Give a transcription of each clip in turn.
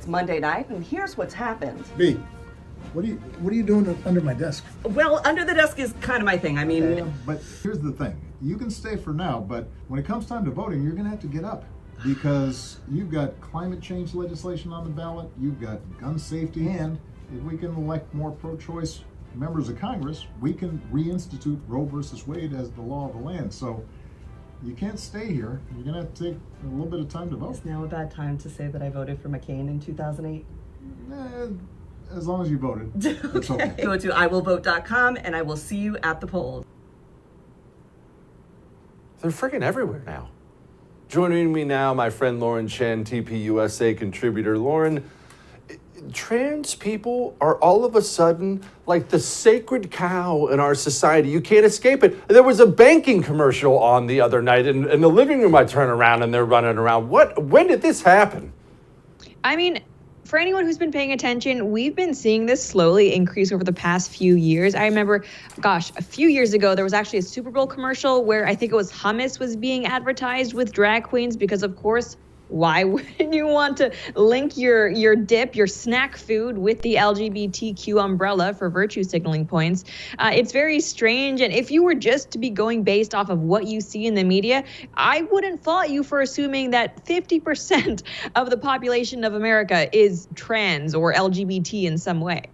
Monday night, and here's what's happened. B, what are you doing under my desk? Well, under the desk is kind of my thing. I mean... But here's the thing. You can stay for now, but when it comes time to voting, you're going to have to get up. Because you've got climate change legislation on the ballot, you've got gun safety, and if we can elect more pro-choice members of Congress, we can reinstitute Roe versus Wade as the law of the land. So you can't stay here. You're going to have to take a little bit of time to vote. Is now a bad time to say that I voted for McCain in 2008? As long as you voted, it's okay. Go to iwillvote.com and I will see you at the polls. They're freaking everywhere now. Joining me now, my friend Lauren Chen, TPUSA contributor. Lauren, trans people are all of a sudden like the sacred cow in our society. You can't escape it. There was a banking commercial on the other night in the living room. I turn around and they're running around. When did this happen? I mean, for anyone who's been paying attention, we've been seeing this slowly increase over the past few years. I remember, a few years ago, there was actually a Super Bowl commercial where I think it was hummus was being advertised with drag queens because, of course, why wouldn't you want to link your dip, your snack food with the LGBTQ umbrella for virtue signaling points? It's very strange. And if you were just to be going based off of what you see in the media, I wouldn't fault you for assuming that 50% of the population of America is trans or LGBT in some way.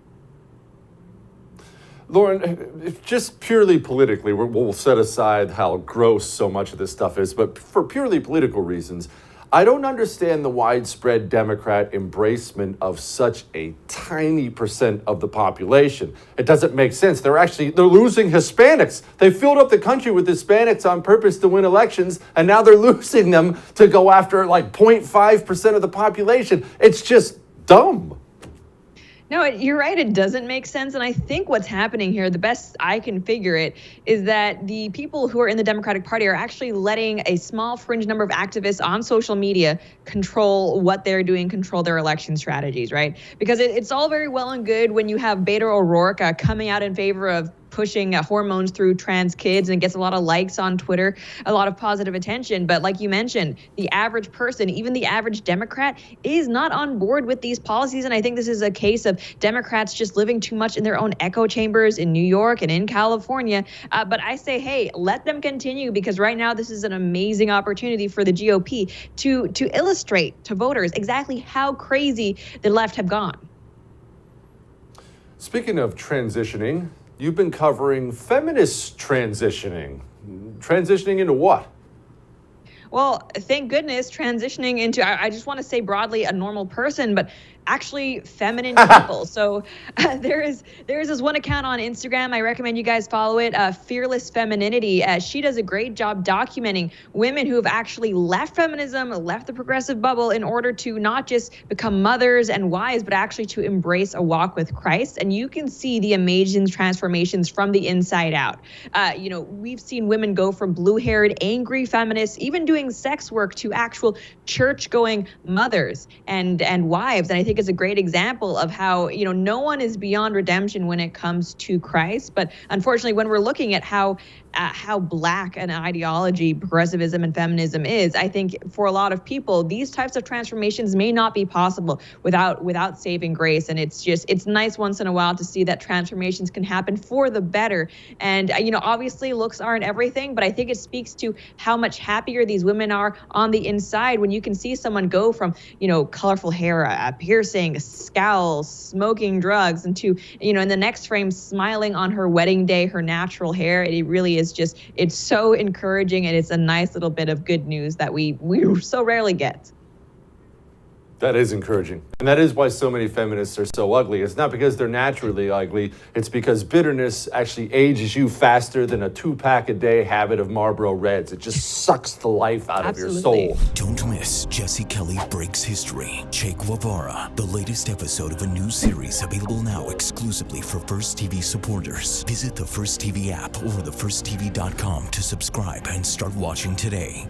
Lauren, just purely politically, we'll set aside how gross so much of this stuff is, but for purely political reasons, I don't understand the widespread Democrat embracement of such a tiny percent of the population. It doesn't make sense. They're losing Hispanics. They filled up the country with Hispanics on purpose to win elections, and now they're losing them to go after like 0.5% of the population. It's just dumb. No, you're right. It doesn't make sense. And I think what's happening here, the best I can figure it, is that the people who are in the Democratic Party are actually letting a small fringe number of activists on social media control what they're doing, control their election strategies, right? Because it's all very well and good when you have Beto O'Rourke coming out in favor of pushing hormones through trans kids and gets a lot of likes on Twitter, a lot of positive attention. But like you mentioned, the average person, even the average Democrat, is not on board with these policies. And I think this is a case of Democrats just living too much in their own echo chambers in New York and in California. But I say, hey, let them continue, because right now this is an amazing opportunity for the GOP to illustrate to voters exactly how crazy the left have gone. Speaking of transitioning, you've been covering feminist transitioning. Transitioning into what? Well, thank goodness, transitioning into, I just want to say broadly, a normal person, but actually feminine people. So there is this one account on Instagram. I recommend you guys follow it, Fearless Femininity. She does a great job documenting women who have actually left feminism, left the progressive bubble in order to not just become mothers and wives, but actually to embrace a walk with Christ. And you can see the amazing transformations from the inside out. We've seen women go from blue-haired, angry feminists, even doing sex work, to actual church-going mothers and wives. And I think is a great example of how, no one is beyond redemption when it comes to Christ. But unfortunately, when we're looking at how black an ideology progressivism and feminism is, I think for a lot of people, these types of transformations may not be possible without saving grace. And it's nice once in a while to see that transformations can happen for the better. And, obviously looks aren't everything, but I think it speaks to how much happier these women are on the inside when you can see someone go from, colorful hair, piercing, scowls, smoking drugs, and to, in the next frame, smiling on her wedding day, her natural hair. It really is it's so encouraging, and it's a nice little bit of good news that we so rarely get. That is encouraging. And that is why so many feminists are so ugly. It's not because they're naturally ugly. It's because bitterness actually ages you faster than a 2-pack-a-day habit of Marlboro Reds. It just sucks the life out of your soul. Don't miss Jesse Kelly Breaks History. Che Guevara, the latest episode of a new series available now exclusively for First TV supporters. Visit the First TV app or thefirsttv.com to subscribe and start watching today.